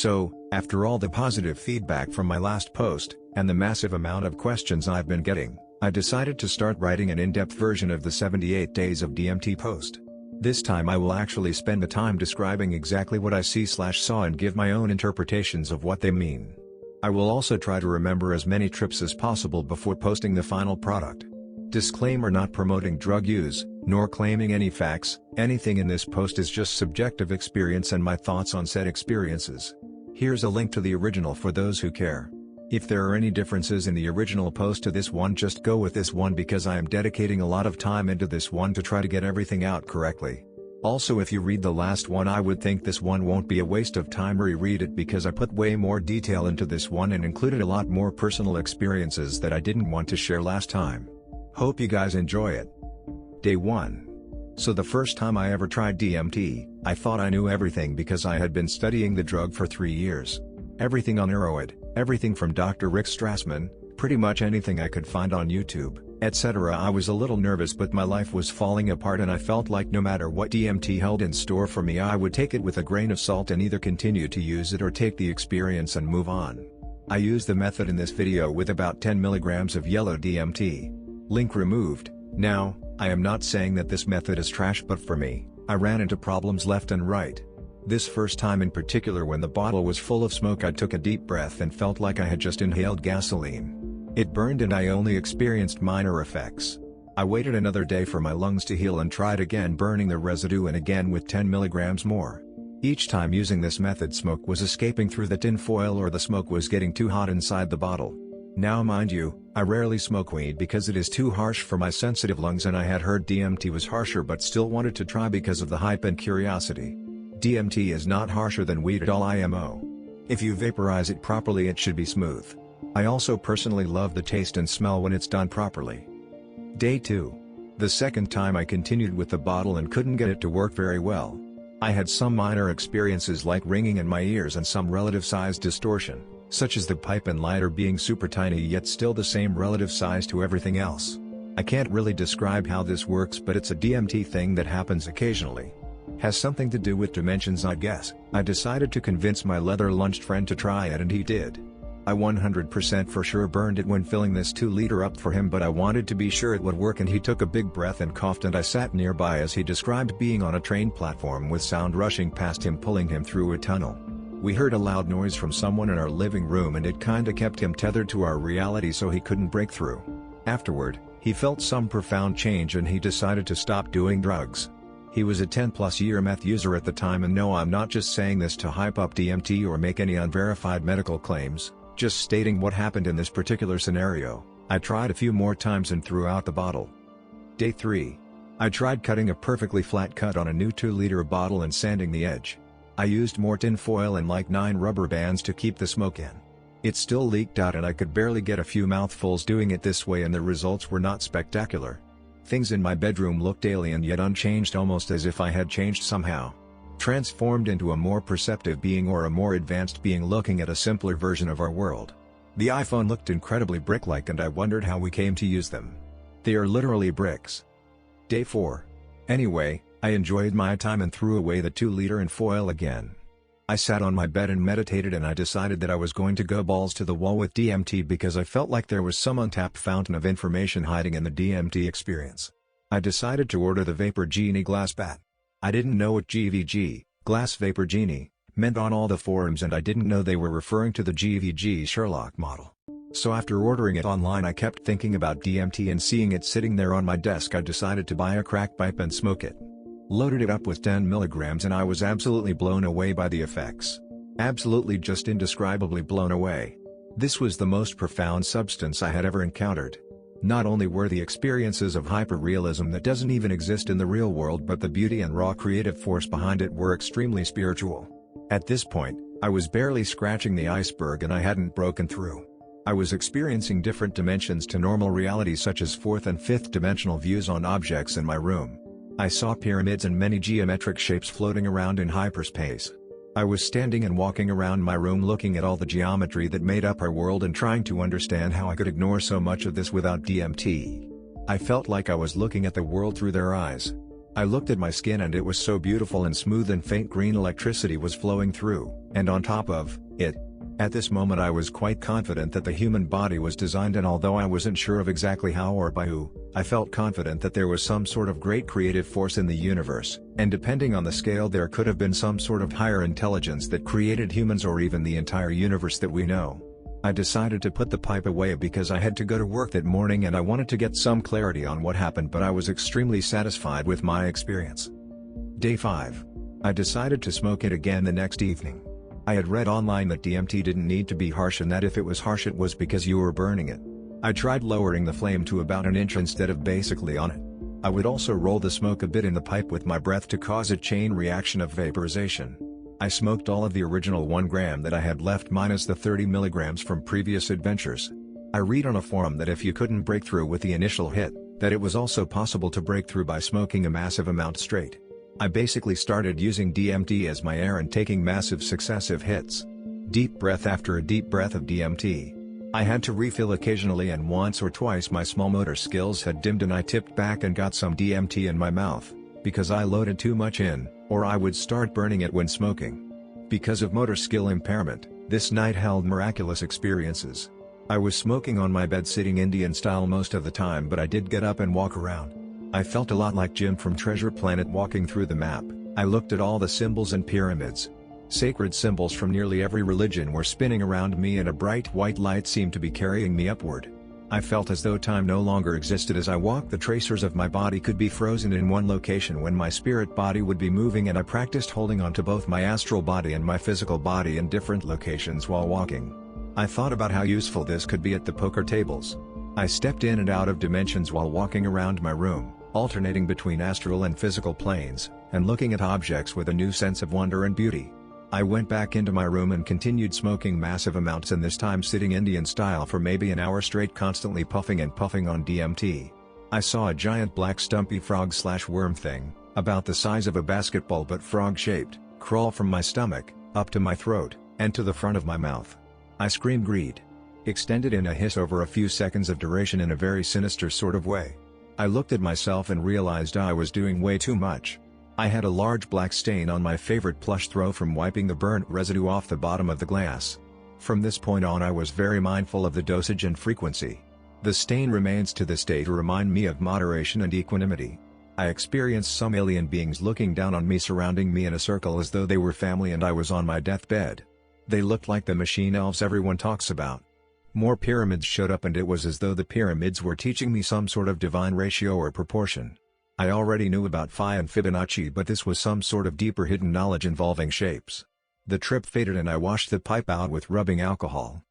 So, after all the positive feedback from my last post, and the massive amount of questions I've been getting, I decided to start writing an in-depth version of the 78 Days of DMT post. This time I will actually spend the time describing exactly what I see/saw and give my own interpretations of what they mean. I will also try to remember as many trips as possible before posting the final product. Disclaimer: not promoting drug use, nor claiming any facts. Anything in this post is just subjective experience and my thoughts on said experiences. Here's a link to the original for those who care. If there are any differences in the original post to this one, just go with this one because I am dedicating a lot of time into this one to try to get everything out correctly. Also, if you read the last one, I would think this one won't be a waste of time. Reread it because I put way more detail into this one and included a lot more personal experiences that I didn't want to share last time. Hope you guys enjoy it. Day 1. So the first time I ever tried DMT, I thought I knew everything because I had been studying the drug for 3 years. Everything on MAOI, everything from Dr. Rick Strassman, pretty much anything I could find on YouTube, etc. I was a little nervous, but my life was falling apart and I felt like no matter what DMT held in store for me, I would take it with a grain of salt and either continue to use it or take the experience and move on. I used the method in this video with about 10 mg of yellow DMT. Link removed. Now, I am not saying that this method is trash, but for me, I ran into problems left and right. This first time in particular, when the bottle was full of smoke, I took a deep breath and felt like I had just inhaled gasoline. It burned and I only experienced minor effects. I waited another day for my lungs to heal and tried again, burning the residue, and again with 10 mg more. Each time using this method, smoke was escaping through the tin foil or the smoke was getting too hot inside the bottle. Now mind you, I rarely smoke weed because it is too harsh for my sensitive lungs, and I had heard DMT was harsher but still wanted to try because of the hype and curiosity. DMT is not harsher than weed at all, IMO. If you vaporize it properly, it should be smooth. I also personally love the taste and smell when it's done properly. Day 2. The second time I continued with the bottle and couldn't get it to work very well. I had some minor experiences like ringing in my ears and some relative size distortion, such as the pipe and lighter being super tiny yet still the same relative size to everything else. I can't really describe how this works, but it's a DMT thing that happens occasionally. Has something to do with dimensions, I guess. I decided to convince my leather-lunged friend to try it and he did. I 100% for sure burned it when filling this 2-liter up for him, but I wanted to be sure it would work, and he took a big breath and coughed, and I sat nearby as he described being on a train platform with sound rushing past him, pulling him through a tunnel. We heard a loud noise from someone in our living room and it kinda kept him tethered to our reality so he couldn't break through. Afterward, he felt some profound change and he decided to stop doing drugs. He was a 10+ year meth user at the time, and no, I'm not just saying this to hype up DMT or make any unverified medical claims, just stating what happened in this particular scenario. I tried a few more times and threw out the bottle. Day 3. I tried cutting a perfectly flat cut on a new 2-liter bottle and sanding the edge. I used more tin foil and like 9 rubber bands to keep the smoke in. It still leaked out and I could barely get a few mouthfuls doing it this way, and the results were not spectacular. Things in my bedroom looked alien yet unchanged, almost as if I had changed somehow. Transformed into a more perceptive being or a more advanced being looking at a simpler version of our world. The iPhone looked incredibly brick-like and I wondered how we came to use them. They are literally bricks. Day 4. Anyway, I enjoyed my time and threw away the 2-liter and foil again. I sat on my bed and meditated, and I decided that I was going to go balls to the wall with DMT because I felt like there was some untapped fountain of information hiding in the DMT experience. I decided to order the Vapor Genie glass bat. I didn't know what GVG, Glass Vapor Genie, meant on all the forums, and I didn't know they were referring to the GVG Sherlock model. So after ordering it online, I kept thinking about DMT, and seeing it sitting there on my desk, I decided to buy a crack pipe and smoke it. Loaded it up with 10 mg and I was absolutely blown away by the effects. Absolutely just indescribably blown away. This was the most profound substance I had ever encountered. Not only were the experiences of hyper-realism that doesn't even exist in the real world, but the beauty and raw creative force behind it were extremely spiritual. At this point, I was barely scratching the iceberg and I hadn't broken through. I was experiencing different dimensions to normal reality, such as 4th and 5th dimensional views on objects in my room. I saw pyramids and many geometric shapes floating around in hyperspace. I was standing and walking around my room looking at all the geometry that made up our world and trying to understand how I could ignore so much of this without DMT. I felt like I was looking at the world through their eyes. I looked at my skin and it was so beautiful and smooth, and faint green electricity was flowing through, and on top of it. At this moment I was quite confident that the human body was designed, and although I wasn't sure of exactly how or by who, I felt confident that there was some sort of great creative force in the universe, and depending on the scale there could have been some sort of higher intelligence that created humans or even the entire universe that we know. I decided to put the pipe away because I had to go to work that morning and I wanted to get some clarity on what happened, but I was extremely satisfied with my experience. Day 5. I decided to smoke it again the next evening. I had read online that DMT didn't need to be harsh, and that if it was harsh it was because you were burning it. I tried lowering the flame to about an inch instead of basically on it. I would also roll the smoke a bit in the pipe with my breath to cause a chain reaction of vaporization. I smoked all of the original 1 gram that I had left minus the 30 milligrams from previous adventures. I read on a forum that if you couldn't break through with the initial hit, that it was also possible to break through by smoking a massive amount straight. I basically started using DMT as my air and taking massive successive hits. Deep breath after a deep breath of DMT. I had to refill occasionally, and once or twice my small motor skills had dimmed and I tipped back and got some DMT in my mouth, because I loaded too much in, or I would start burning it when smoking. Because of motor skill impairment, this night held miraculous experiences. I was smoking on my bed sitting Indian style most of the time, but I did get up and walk around. I felt a lot like Jim from Treasure Planet walking through the map. I looked at all the symbols and pyramids. Sacred symbols from nearly every religion were spinning around me, and a bright white light seemed to be carrying me upward. I felt as though time no longer existed as I walked. The tracers of my body could be frozen in one location when my spirit body would be moving, and I practiced holding on to both my astral body and my physical body in different locations while walking. I thought about how useful this could be at the poker tables. I stepped in and out of dimensions while walking around my room, alternating between astral and physical planes, and looking at objects with a new sense of wonder and beauty. I went back into my room and continued smoking massive amounts, and this time sitting Indian style for maybe an hour straight, constantly puffing and puffing on DMT. I saw a giant black stumpy frog/worm thing, about the size of a basketball but frog-shaped, crawl from my stomach, up to my throat, and to the front of my mouth. I screamed greed. Extended in a hiss over a few seconds of duration in a very sinister sort of way. I looked at myself and realized I was doing way too much. I had a large black stain on my favorite plush throw from wiping the burnt residue off the bottom of the glass. From this point on I was very mindful of the dosage and frequency. The stain remains to this day to remind me of moderation and equanimity. I experienced some alien beings looking down on me, surrounding me in a circle as though they were family and I was on my deathbed. They looked like the machine elves everyone talks about. More pyramids showed up, and it was as though the pyramids were teaching me some sort of divine ratio or proportion. I already knew about Phi and Fibonacci, but this was some sort of deeper hidden knowledge involving shapes. The trip faded and I washed the pipe out with rubbing alcohol.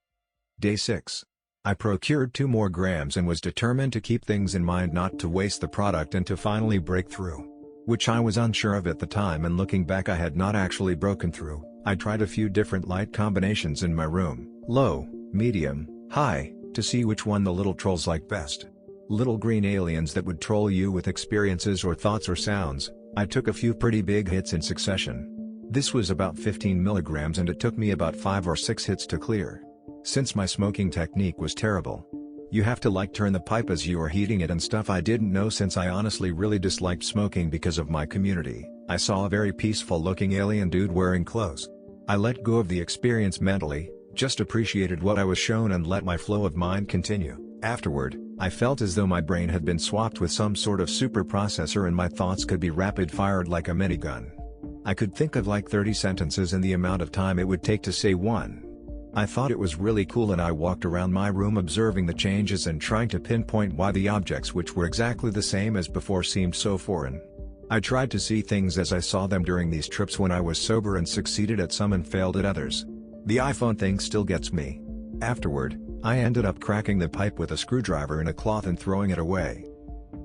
Day 6. I procured 2 more grams and was determined to keep things in mind, not to waste the product and to finally break through. Which I was unsure of at the time, and looking back I had not actually broken through. I tried a few different light combinations in my room, low, medium, high, to see which one the little trolls liked best. Little green aliens that would troll you with experiences or thoughts or sounds. I took a few pretty big hits in succession. This was about 15 milligrams and it took me about 5 or 6 hits to clear. Since my smoking technique was terrible. You have to turn the pipe as you are heating it and stuff. I didn't know, since I honestly really disliked smoking because of my community. I saw a very peaceful looking alien dude wearing clothes. I let go of the experience mentally, just appreciated what I was shown and let my flow of mind continue. Afterward, I felt as though my brain had been swapped with some sort of super processor and my thoughts could be rapid-fired like a minigun. I could think of 30 sentences in the amount of time it would take to say one. I thought it was really cool, and I walked around my room observing the changes and trying to pinpoint why the objects, which were exactly the same as before, seemed so foreign. I tried to see things as I saw them during these trips when I was sober and succeeded at some and failed at others. The iPhone thing still gets me. Afterward, I ended up cracking the pipe with a screwdriver in a cloth and throwing it away.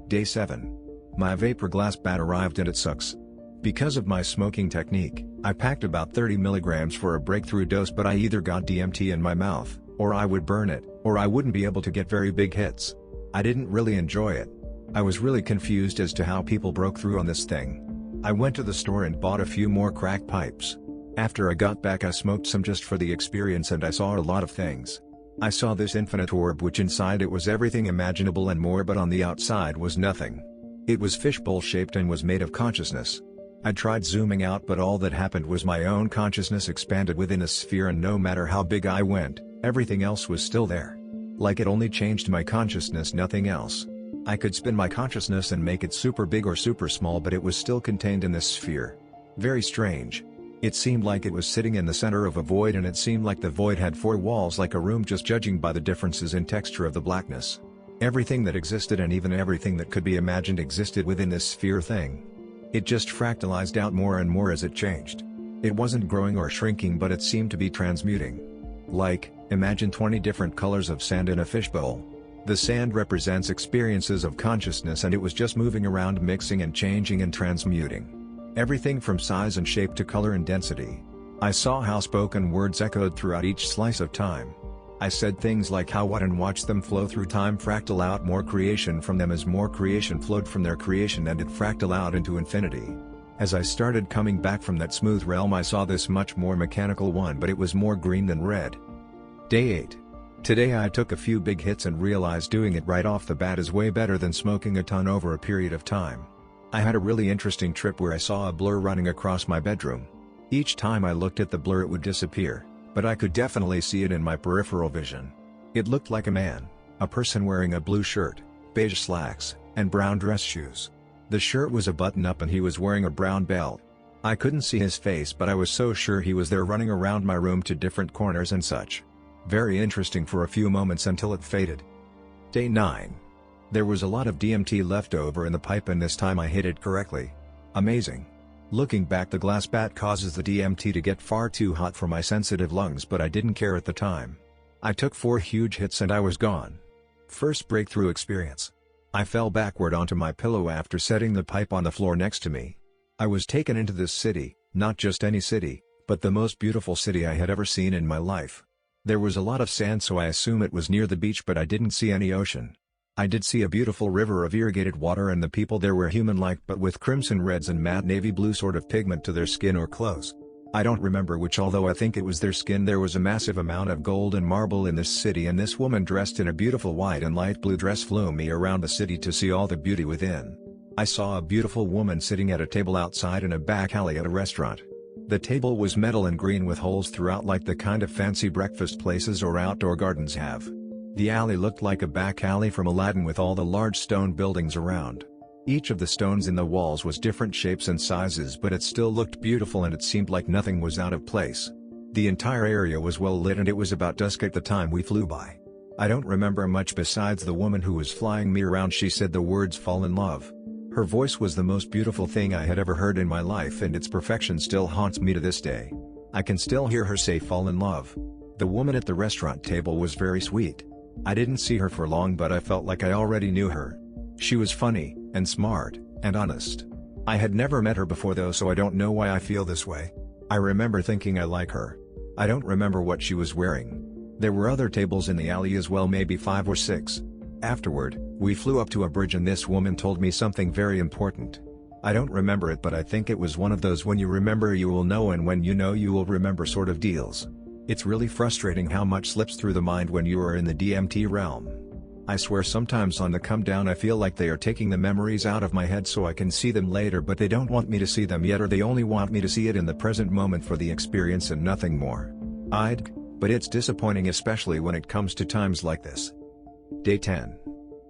Day 7. My vapor glass bat arrived and it sucks. Because of my smoking technique, I packed about 30 milligrams for a breakthrough dose, but I either got DMT in my mouth, or I would burn it, or I wouldn't be able to get very big hits. I didn't really enjoy it. I was really confused as to how people broke through on this thing. I went to the store and bought a few more crack pipes. After I got back I smoked some just for the experience, and I saw a lot of things. I saw this infinite orb which inside it was everything imaginable and more, but on the outside was nothing. It was fishbowl shaped and was made of consciousness. I tried zooming out, but all that happened was my own consciousness expanded within a sphere, and no matter how big I went, everything else was still there. Like it only changed my consciousness, nothing else. I could spin my consciousness and make it super big or super small, but it was still contained in this sphere. Very strange. It seemed like it was sitting in the center of a void, and it seemed like the void had 4 walls like a room, just judging by the differences in texture of the blackness. Everything that existed and even everything that could be imagined existed within this sphere thing. It just fractalized out more and more as it changed. It wasn't growing or shrinking, but it seemed to be transmuting. Like, imagine 20 different colors of sand in a fishbowl. The sand represents experiences of consciousness, and it was just moving around, mixing and changing and transmuting. Everything from size and shape to color and density. I saw how spoken words echoed throughout each slice of time. I said things like how, what, and watched them flow through time, fractal out more creation from them as more creation flowed from their creation, and it fractal out into infinity. As I started coming back from that smooth realm, I saw this much more mechanical one, but it was more green than red. Day 8. Today I took a few big hits and realized doing it right off the bat is way better than smoking a ton over a period of time. I had a really interesting trip where I saw a blur running across my bedroom. Each time I looked at the blur it would disappear, but I could definitely see it in my peripheral vision. It looked like a person wearing a blue shirt, beige slacks, and brown dress shoes. The shirt was a button-up and he was wearing a brown belt. I couldn't see his face, but I was so sure he was there, running around my room to different corners and such. Very interesting for a few moments until it faded. Day 9. There was a lot of DMT left over in the pipe, and this time I hit it correctly. Amazing. Looking back, the glass bat causes the DMT to get far too hot for my sensitive lungs, but I didn't care at the time. I took 4 huge hits and I was gone. First breakthrough experience. I fell backward onto my pillow after setting the pipe on the floor next to me. I was taken into this city, not just any city, but the most beautiful city I had ever seen in my life. There was a lot of sand, so I assume it was near the beach, but I didn't see any ocean. I did see a beautiful river of irrigated water, and the people there were human-like but with crimson reds and matte navy blue sort of pigment to their skin or clothes. I don't remember which, although I think it was their skin. There was a massive amount of gold and marble in this city, and this woman dressed in a beautiful white and light blue dress flew me around the city to see all the beauty within. I saw a beautiful woman sitting at a table outside in a back alley at a restaurant. The table was metal and green with holes throughout, like the kind of fancy breakfast places or outdoor gardens have. The alley looked like a back alley from Aladdin with all the large stone buildings around. Each of the stones in the walls was different shapes and sizes, but it still looked beautiful, and it seemed like nothing was out of place. The entire area was well lit, and it was about dusk at the time we flew by. I don't remember much besides the woman who was flying me around. She said the words "fall in love." Her voice was the most beautiful thing I had ever heard in my life, and its perfection still haunts me to this day. I can still hear her say "fall in love." The woman at the restaurant table was very sweet. I didn't see her for long, but I felt like I already knew her. She was funny, and smart, and honest. I had never met her before though, so I don't know why I feel this way. I remember thinking I like her. I don't remember what she was wearing. There were other tables in the alley as well, maybe 5 or 6. Afterward, we flew up to a bridge and this woman told me something very important. I don't remember it, but I think it was one of those when you remember you will know, and when you know you will remember sort of deals. It's really frustrating how much slips through the mind when you are in the DMT realm. I swear sometimes on the come down I feel like they are taking the memories out of my head so I can see them later, but they don't want me to see them yet, or they only want me to see it in the present moment for the experience and nothing more. But it's disappointing, especially when it comes to times like this. Day 10.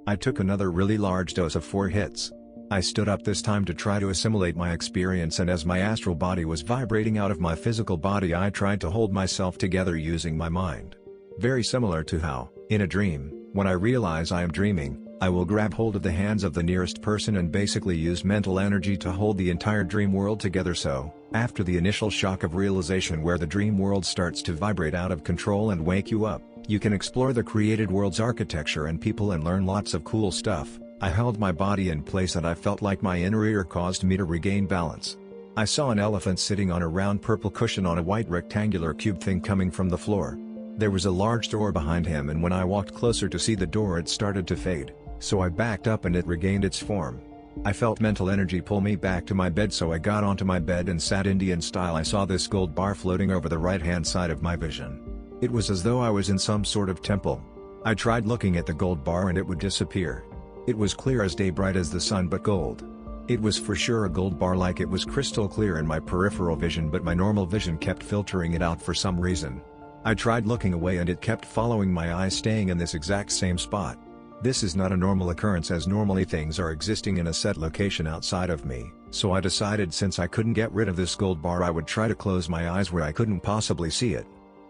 I took another really large dose of 4 hits. I stood up this time to try to assimilate my experience, and as my astral body was vibrating out of my physical body, I tried to hold myself together using my mind. Very similar to how, in a dream, when I realize I am dreaming, I will grab hold of the hands of the nearest person and basically use mental energy to hold the entire dream world together. So, after the initial shock of realization where the dream world starts to vibrate out of control and wake you up, you can explore the created world's architecture and people and learn lots of cool stuff. I held my body in place and I felt like my inner ear caused me to regain balance. I saw an elephant sitting on a round purple cushion on a white rectangular cube thing coming from the floor. There was a large door behind him, and when I walked closer to see the door it started to fade, so I backed up and it regained its form. I felt mental energy pull me back to my bed, so I got onto my bed and sat Indian style. I saw this gold bar floating over the right hand side of my vision. It was as though I was in some sort of temple. I tried looking at the gold bar and it would disappear. It was clear as day, bright as the sun, but gold. It was for sure a gold bar, like it was crystal clear in my peripheral vision, but my normal vision kept filtering it out for some reason. I tried looking away and it kept following my eyes, staying in this exact same spot. This is not a normal occurrence, as normally things are existing in a set location outside of me, so I decided since I couldn't get rid of this gold bar, I would try to close my eyes where I couldn't possibly see it.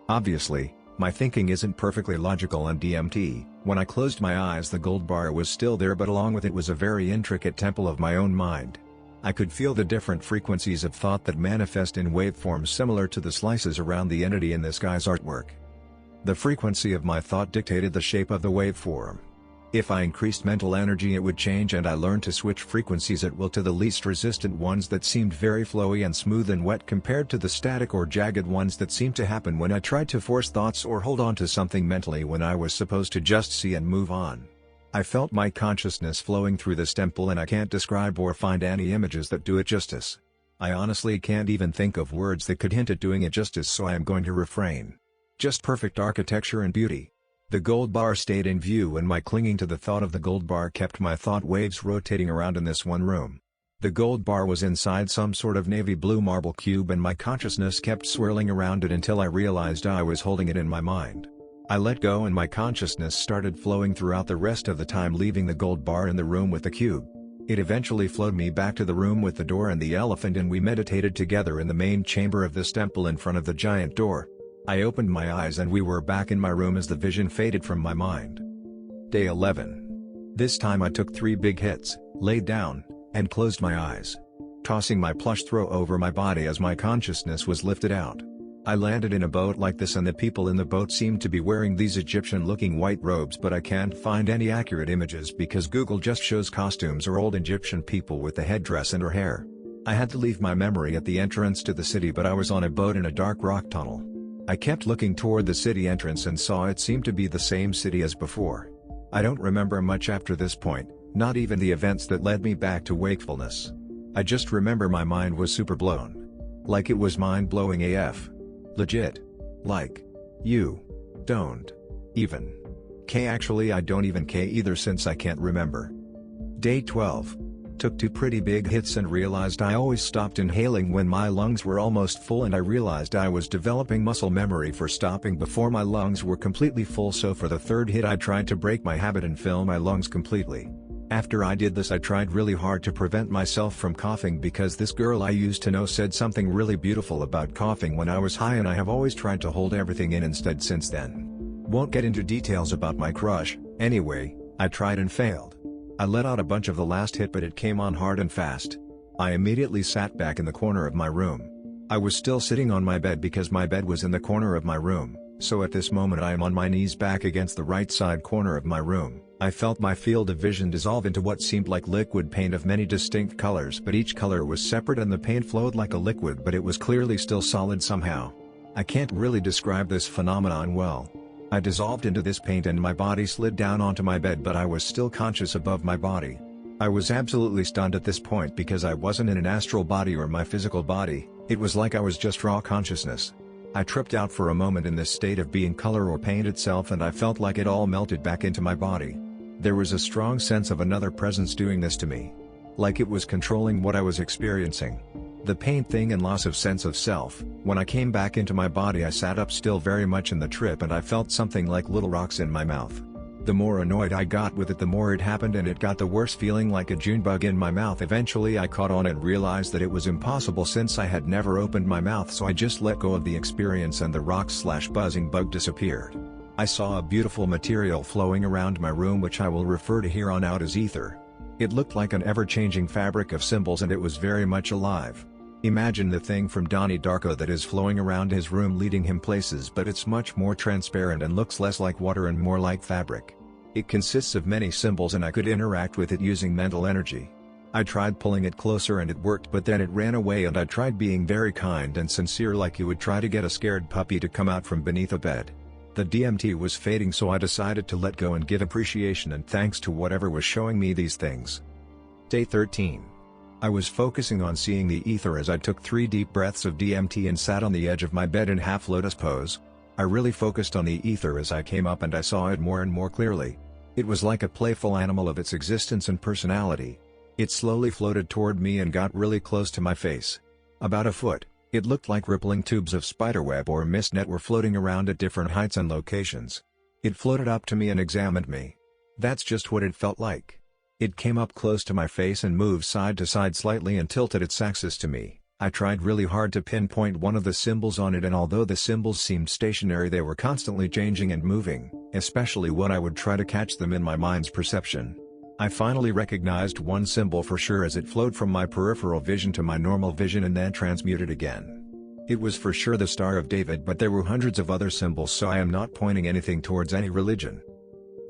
Obviously, my thinking isn't perfectly logical on DMT. When I closed my eyes, the gold bar was still there, but along with it was a very intricate temple of my own mind. I could feel the different frequencies of thought that manifest in waveforms similar to the slices around the entity in this guy's artwork. The frequency of my thought dictated the shape of the waveform. If I increased mental energy, it would change, and I learned to switch frequencies at will to the least resistant ones that seemed very flowy and smooth and wet, compared to the static or jagged ones that seemed to happen when I tried to force thoughts or hold on to something mentally when I was supposed to just see and move on. I felt my consciousness flowing through this temple, and I can't describe or find any images that do it justice. I honestly can't even think of words that could hint at doing it justice, so I am going to refrain. Just perfect architecture and beauty. The gold bar stayed in view, and my clinging to the thought of the gold bar kept my thought waves rotating around in this one room. The gold bar was inside some sort of navy blue marble cube, and my consciousness kept swirling around it until I realized I was holding it in my mind. I let go and my consciousness started flowing throughout the rest of the time, leaving the gold bar in the room with the cube. It eventually flowed me back to the room with the door and the elephant, and we meditated together in the main chamber of this temple in front of the giant door. I opened my eyes and we were back in my room as the vision faded from my mind. Day 11. This time I took 3 big hits, laid down, and closed my eyes, tossing my plush throw over my body as my consciousness was lifted out. I landed in a boat like this, and the people in the boat seemed to be wearing these Egyptian-looking white robes, but I can't find any accurate images because Google just shows costumes or old Egyptian people with the headdress and her hair. I had to leave my memory at the entrance to the city, but I was on a boat in a dark rock tunnel. I kept looking toward the city entrance and saw it seemed to be the same city as before. I don't remember much after this point, not even the events that led me back to wakefulness. I just remember my mind was super blown. Like it was mind-blowing AF. Legit. Like. You. Don't. Even. Actually I don't even either, since I can't remember. Day 12. Took 2 pretty big hits and realized I always stopped inhaling when my lungs were almost full, and I realized I was developing muscle memory for stopping before my lungs were completely full, so for the 3rd hit I tried to break my habit and fill my lungs completely. After I did this, I tried really hard to prevent myself from coughing, because this girl I used to know said something really beautiful about coughing when I was high, and I have always tried to hold everything in instead since then. Won't get into details about my crush. Anyway, I tried and failed. I let out a bunch of the last hit, but it came on hard and fast. I immediately sat back in the corner of my room. I was still sitting on my bed because my bed was in the corner of my room, so at this moment I am on my knees back against the right side corner of my room. I felt my field of vision dissolve into what seemed like liquid paint of many distinct colors, but each color was separate and the paint flowed like a liquid, but it was clearly still solid somehow. I can't really describe this phenomenon well. I dissolved into this paint and my body slid down onto my bed, but I was still conscious above my body. I was absolutely stunned at this point because I wasn't in an astral body or my physical body, it was like I was just raw consciousness. I tripped out for a moment in this state of being color or paint itself, and I felt like it all melted back into my body. There was a strong sense of another presence doing this to me. Like it was controlling what I was experiencing. The pain thing and loss of sense of self. When I came back into my body, I sat up still very much in the trip, and I felt something like little rocks in my mouth. The more annoyed I got with it, the more it happened, and it got the worse, feeling like a June bug in my mouth. Eventually I caught on and realized that it was impossible since I had never opened my mouth, so I just let go of the experience and the rocks/buzzing bug disappeared. I saw a beautiful material flowing around my room, which I will refer to here on out as ether. It looked like an ever-changing fabric of symbols, and it was very much alive. Imagine the thing from Donnie Darko that is flowing around his room, leading him places, but it's much more transparent and looks less like water and more like fabric. It consists of many symbols, and I could interact with it using mental energy. I tried pulling it closer and it worked, but then it ran away, and I tried being very kind and sincere, like you would try to get a scared puppy to come out from beneath a bed. The DMT was fading, so I decided to let go and give appreciation and thanks to whatever was showing me these things. Day 13. I was focusing on seeing the ether as I took 3 deep breaths of DMT and sat on the edge of my bed in half lotus pose. I really focused on the ether as I came up, and I saw it more and more clearly. It was like a playful animal of its existence and personality. It slowly floated toward me and got really close to my face. About a foot, it looked like rippling tubes of spiderweb or mist net were floating around at different heights and locations. It floated up to me and examined me. That's just what it felt like. It came up close to my face and moved side to side slightly and tilted its axis to me. I tried really hard to pinpoint one of the symbols on it, and although the symbols seemed stationary, they were constantly changing and moving, especially when I would try to catch them in my mind's perception. I finally recognized one symbol for sure as it flowed from my peripheral vision to my normal vision and then transmuted again. It was for sure the Star of David, but there were hundreds of other symbols, so I am not pointing anything towards any religion.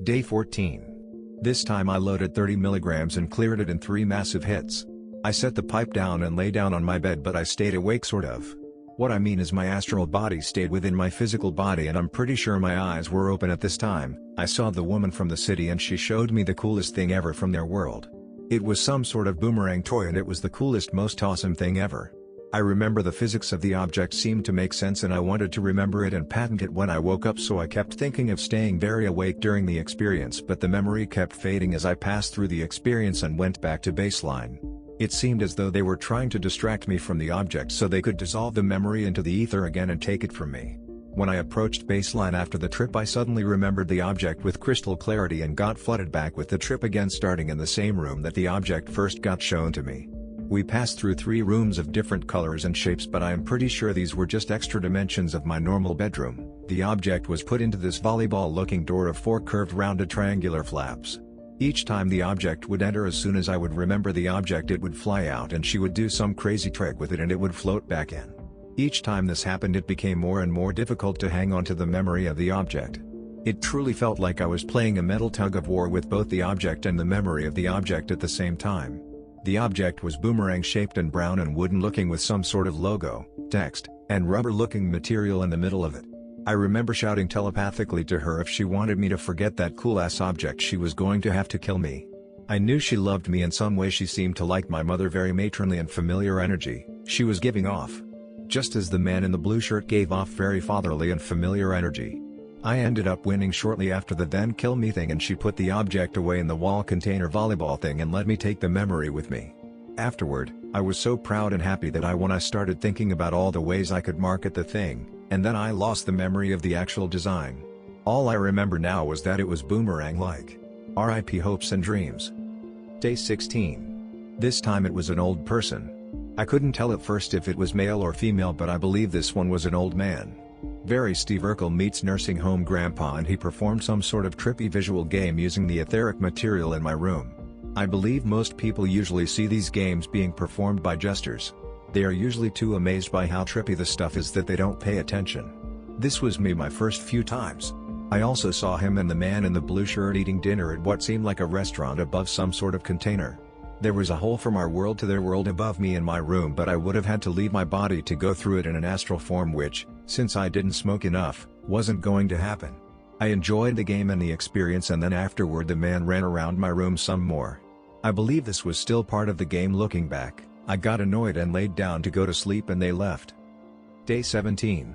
Day 14. This time I loaded 30 milligrams and cleared it in 3 massive hits. I set the pipe down and lay down on my bed, but I stayed awake sort of. What I mean is my astral body stayed within my physical body, and I'm pretty sure my eyes were open at this time. I saw the woman from the city and she showed me the coolest thing ever from their world. It was some sort of boomerang toy and it was the coolest, most awesome thing ever. I remember the physics of the object seemed to make sense and I wanted to remember it and patent it when I woke up, so I kept thinking of staying very awake during the experience, but the memory kept fading as I passed through the experience and went back to baseline. It seemed as though they were trying to distract me from the object so they could dissolve the memory into the ether again and take it from me. When I approached baseline after the trip, I suddenly remembered the object with crystal clarity and got flooded back with the trip again, starting in the same room that the object first got shown to me. We passed through 3 rooms of different colors and shapes, but I am pretty sure these were just extra dimensions of my normal bedroom. The object was put into this volleyball-looking door of 4 curved rounded triangular flaps. Each time the object would enter, as soon as I would remember the object, it would fly out and she would do some crazy trick with it and it would float back in. Each time this happened, it became more and more difficult to hang on to the memory of the object. It truly felt like I was playing a mental tug-of-war with both the object and the memory of the object at the same time. The object was boomerang-shaped and brown and wooden-looking with some sort of logo, text, and rubber-looking material in the middle of it. I remember shouting telepathically to her if she wanted me to forget that cool-ass object, she was going to have to kill me. I knew she loved me in some way. She seemed to like my mother, very matronly and familiar energy she was giving off. Just as the man in the blue shirt gave off very fatherly and familiar energy. I ended up winning shortly after the then kill me thing, and she put the object away in the wall container volleyball thing and let me take the memory with me. Afterward, I was so proud and happy that when I started thinking about all the ways I could market the thing, and then I lost the memory of the actual design. All I remember now was that it was boomerang-like. RIP hopes and dreams. Day 16. This time it was an old person. I couldn't tell at first if it was male or female, but I believe this one was an old man. Very Steve Urkel meets nursing home grandpa, and he performed some sort of trippy visual game using the etheric material in my room. I believe most people usually see these games being performed by jesters. They are usually too amazed by how trippy the stuff is that they don't pay attention. This was me my first few times. I also saw him and the man in the blue shirt eating dinner at what seemed like a restaurant above some sort of container. There was a hole from our world to their world above me in my room, but I would have had to leave my body to go through it in an astral form, which, since I didn't smoke enough, wasn't going to happen. I enjoyed the game and the experience, and then afterward the man ran around my room some more. I believe this was still part of the game. Looking back, I got annoyed and laid down to go to sleep, and they left. Day 17.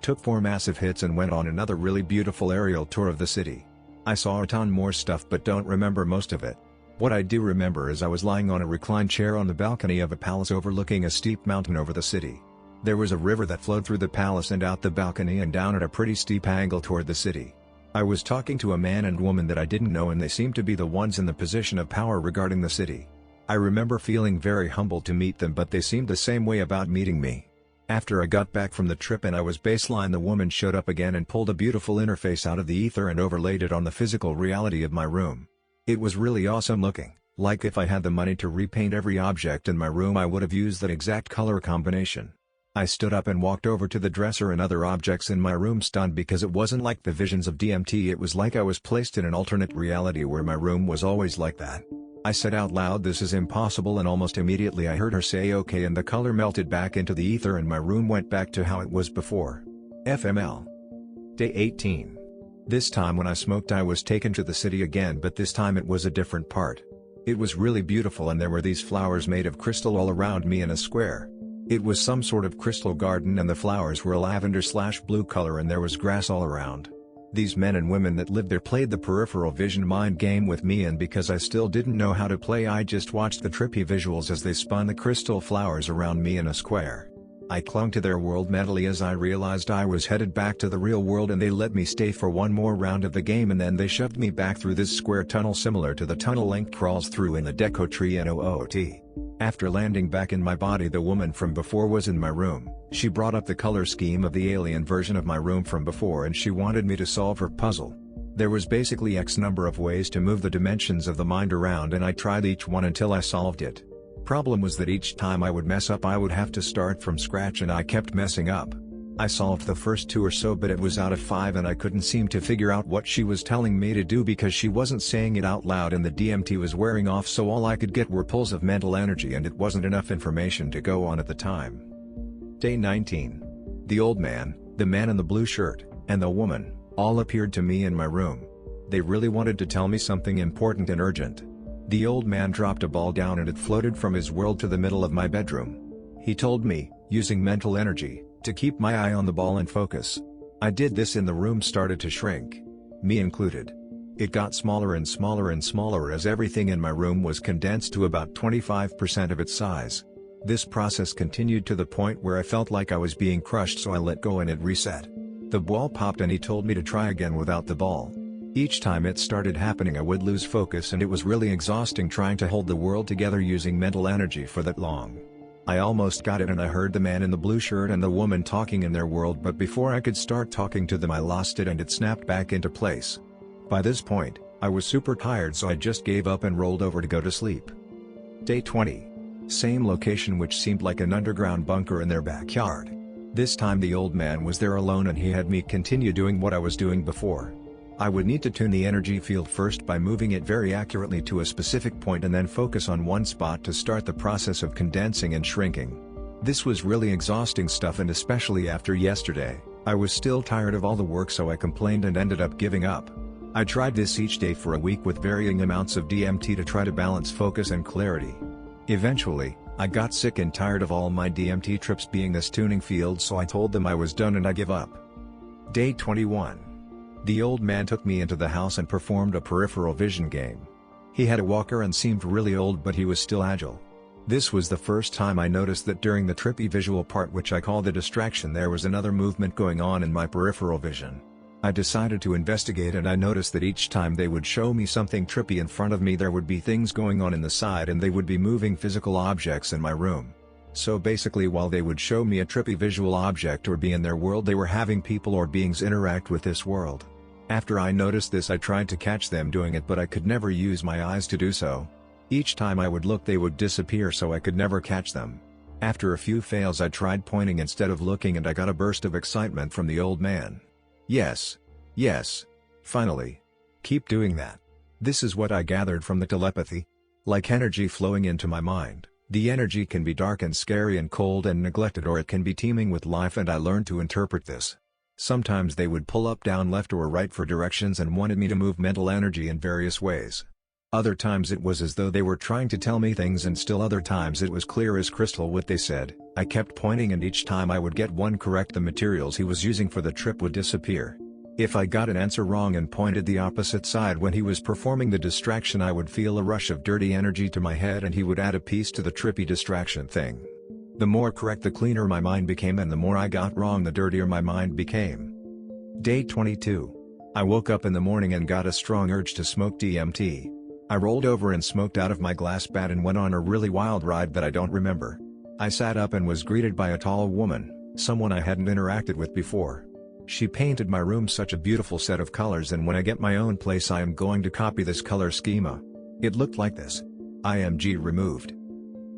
Took 4 massive hits and went on another really beautiful aerial tour of the city. I saw a ton more stuff but don't remember most of it. What I do remember is I was lying on a reclined chair on the balcony of a palace overlooking a steep mountain over the city. There was a river that flowed through the palace and out the balcony and down at a pretty steep angle toward the city. I was talking to a man and woman that I didn't know, and they seemed to be the ones in the position of power regarding the city. I remember feeling very humbled to meet them, but they seemed the same way about meeting me. After I got back from the trip and I was baseline, the woman showed up again and pulled a beautiful interface out of the ether and overlaid it on the physical reality of my room. It was really awesome looking, like if I had the money to repaint every object in my room I would have used that exact color combination. I stood up and walked over to the dresser and other objects in my room, stunned because it wasn't like the visions of DMT. It was like I was placed in an alternate reality where my room was always like that. I said out loud, "This is impossible," and almost immediately I heard her say okay, and the color melted back into the ether and my room went back to how it was before. FML. Day 18. This time when I smoked I was taken to the city again, but this time it was a different part. It was really beautiful and there were these flowers made of crystal all around me in a square. It was some sort of crystal garden and the flowers were a lavender/blue color and there was grass all around. These men and women that lived there played the peripheral vision mind game with me, and because I still didn't know how to play, I just watched the trippy visuals as they spun the crystal flowers around me in a square. I clung to their world mentally as I realized I was headed back to the real world, and they let me stay for one more round of the game, and then they shoved me back through this square tunnel similar to the tunnel Link crawls through in the Deco Tree in OOT. After landing back in my body, the woman from before was in my room. She brought up the color scheme of the alien version of my room from before, and she wanted me to solve her puzzle. There was basically X number of ways to move the dimensions of the mind around, and I tried each one until I solved it. Problem was that each time I would mess up, I would have to start from scratch, and I kept messing up. I solved the first 2 or so, but it was out of 5 and I couldn't seem to figure out what she was telling me to do because she wasn't saying it out loud and the DMT was wearing off, so all I could get were pulls of mental energy and it wasn't enough information to go on at the time. Day 19. The old man, the man in the blue shirt, and the woman, all appeared to me in my room. They really wanted to tell me something important and urgent. The old man dropped a ball down and it floated from his world to the middle of my bedroom. He told me, using mental energy, to keep my eye on the ball and focus. I did this and the room started to shrink. Me included. It got smaller and smaller and smaller as everything in my room was condensed to about 25% of its size. This process continued to the point where I felt like I was being crushed, so I let go and it reset. The ball popped and he told me to try again without the ball. Each time it started happening I would lose focus and it was really exhausting trying to hold the world together using mental energy for that long. I almost got it and I heard the man in the blue shirt and the woman talking in their world, but before I could start talking to them I lost it and it snapped back into place. By this point, I was super tired, so I just gave up and rolled over to go to sleep. Day 20. Same location, which seemed like an underground bunker in their backyard. This time the old man was there alone and he had me continue doing what I was doing before. I would need to tune the energy field first by moving it very accurately to a specific point and then focus on one spot to start the process of condensing and shrinking. This was really exhausting stuff, and especially after yesterday, I was still tired of all the work, so I complained and ended up giving up. I tried this each day for a week with varying amounts of DMT to try to balance focus and clarity. Eventually, I got sick and tired of all my DMT trips being this tuning field, so I told them I was done and I give up. Day 21. The old man took me into the house and performed a peripheral vision game. He had a walker and seemed really old, but he was still agile. This was the first time I noticed that during the trippy visual part, which I call the distraction, there was another movement going on in my peripheral vision. I decided to investigate, and I noticed that each time they would show me something trippy in front of me, there would be things going on in the side and they would be moving physical objects in my room. So basically, while they would show me a trippy visual object or be in their world, they were having people or beings interact with this world. After I noticed this, I tried to catch them doing it, but I could never use my eyes to do so. Each time I would look, they would disappear, so I could never catch them. After a few fails, I tried pointing instead of looking, and I got a burst of excitement from the old man. Yes. Yes. Finally. Keep doing that. This is what I gathered from the telepathy. Like energy flowing into my mind, the energy can be dark and scary and cold and neglected, or it can be teeming with life, and I learned to interpret this. Sometimes they would pull up, down, left or right for directions and wanted me to move mental energy in various ways. Other times it was as though they were trying to tell me things, and still other times it was clear as crystal what they said. I kept pointing, and each time I would get one correct, the materials he was using for the trip would disappear. If I got an answer wrong and pointed the opposite side when he was performing the distraction, I would feel a rush of dirty energy to my head, and he would add a piece to the trippy distraction thing. The more correct, the cleaner my mind became, and the more I got wrong, the dirtier my mind became. Day 22. I woke up in the morning and got a strong urge to smoke DMT. I rolled over and smoked out of my glass bat and went on a really wild ride that I don't remember. I sat up and was greeted by a tall woman, someone I hadn't interacted with before. She painted my room such a beautiful set of colors, and when I get my own place I am going to copy this color schema. It looked like this. IMG removed.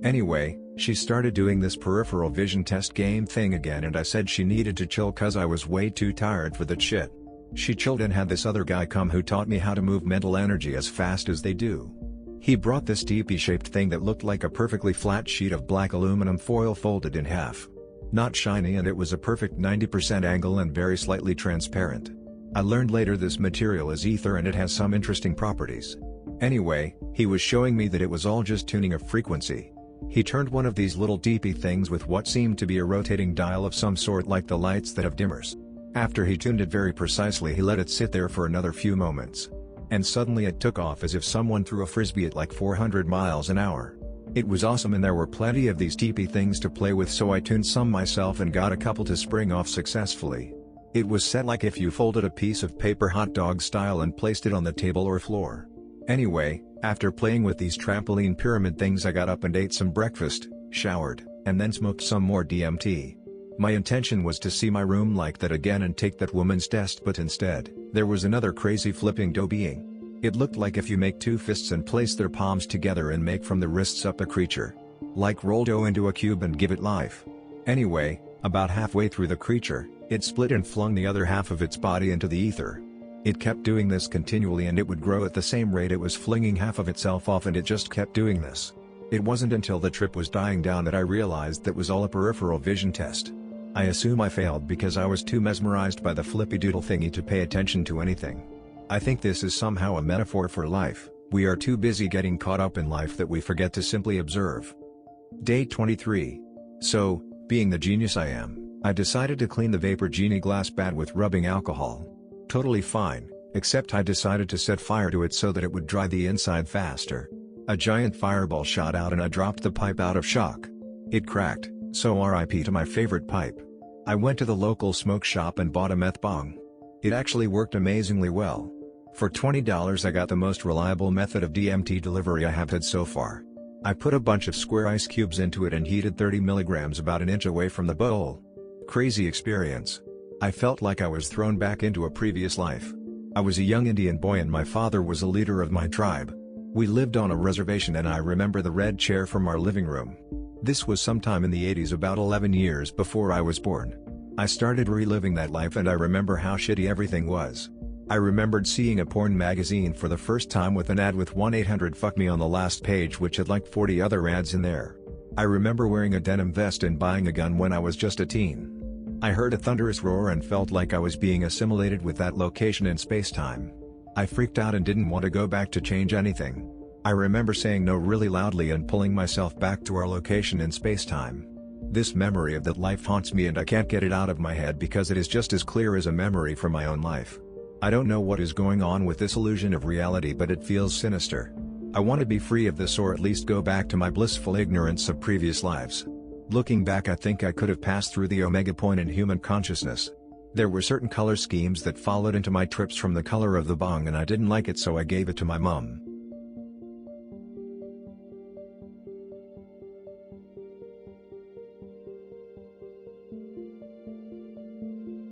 Anyway, she started doing this peripheral vision test game thing again, and I said she needed to chill cause I was way too tired for that shit. She chilled and had this other guy come who taught me how to move mental energy as fast as they do. He brought this teepee-shaped thing that looked like a perfectly flat sheet of black aluminum foil folded in half. Not shiny, and it was a perfect 90% angle and very slightly transparent. I learned later this material is ether and it has some interesting properties. Anyway, he was showing me that it was all just tuning a frequency. He turned one of these little teepee things with what seemed to be a rotating dial of some sort, like the lights that have dimmers. After he tuned it very precisely, he let it sit there for another few moments. And suddenly it took off as if someone threw a frisbee at like 400 miles an hour. It was awesome, and there were plenty of these teepee things to play with, so I tuned some myself and got a couple to spring off successfully. It was set like if you folded a piece of paper hot dog style and placed it on the table or floor. Anyway, after playing with these trampoline pyramid things, I got up and ate some breakfast, showered, and then smoked some more DMT. My intention was to see my room like that again and take that woman's test, but instead, there was another crazy flipping dough being. It looked like if you make two fists and place their palms together and make from the wrists up a creature. Like roll dough into a cube and give it life. Anyway, about halfway through the creature, it split and flung the other half of its body into the ether. It kept doing this continually, and it would grow at the same rate it was flinging half of itself off, and it just kept doing this. It wasn't until the trip was dying down that I realized that was all a peripheral vision test. I assume I failed because I was too mesmerized by the flippy doodle thingy to pay attention to anything. I think this is somehow a metaphor for life. We are too busy getting caught up in life that we forget to simply observe. Day 23. So, being the genius I am, I decided to clean the Vapor Genie glass bad with rubbing alcohol. Totally fine, except I decided to set fire to it so that it would dry the inside faster. A giant fireball shot out and I dropped the pipe out of shock. It cracked, so RIP to my favorite pipe. I went to the local smoke shop and bought a meth bong. It actually worked amazingly well. For $20 I got the most reliable method of DMT delivery I have had so far. I put a bunch of square ice cubes into it and heated 30 milligrams about an inch away from the bowl. Crazy experience. I felt like I was thrown back into a previous life. I was a young Indian boy and my father was a leader of my tribe. We lived on a reservation and I remember the red chair from our living room. This was sometime in the 80s, about 11 years before I was born. I started reliving that life and I remember how shitty everything was. I remembered seeing a porn magazine for the first time with an ad with 1-800-FUCK-ME on the last page, which had like 40 other ads in there. I remember wearing a denim vest and buying a gun when I was just a teen. I heard a thunderous roar and felt like I was being assimilated with that location in space-time. I freaked out and didn't want to go back to change anything. I remember saying no really loudly and pulling myself back to our location in space-time. This memory of that life haunts me and I can't get it out of my head because it is just as clear as a memory from my own life. I don't know what is going on with this illusion of reality, but it feels sinister. I want to be free of this, or at least go back to my blissful ignorance of previous lives. Looking back, I think I could have passed through the omega point in human consciousness. There were certain color schemes that followed into my trips from the color of the bong and I didn't like it, so I gave it to my mom.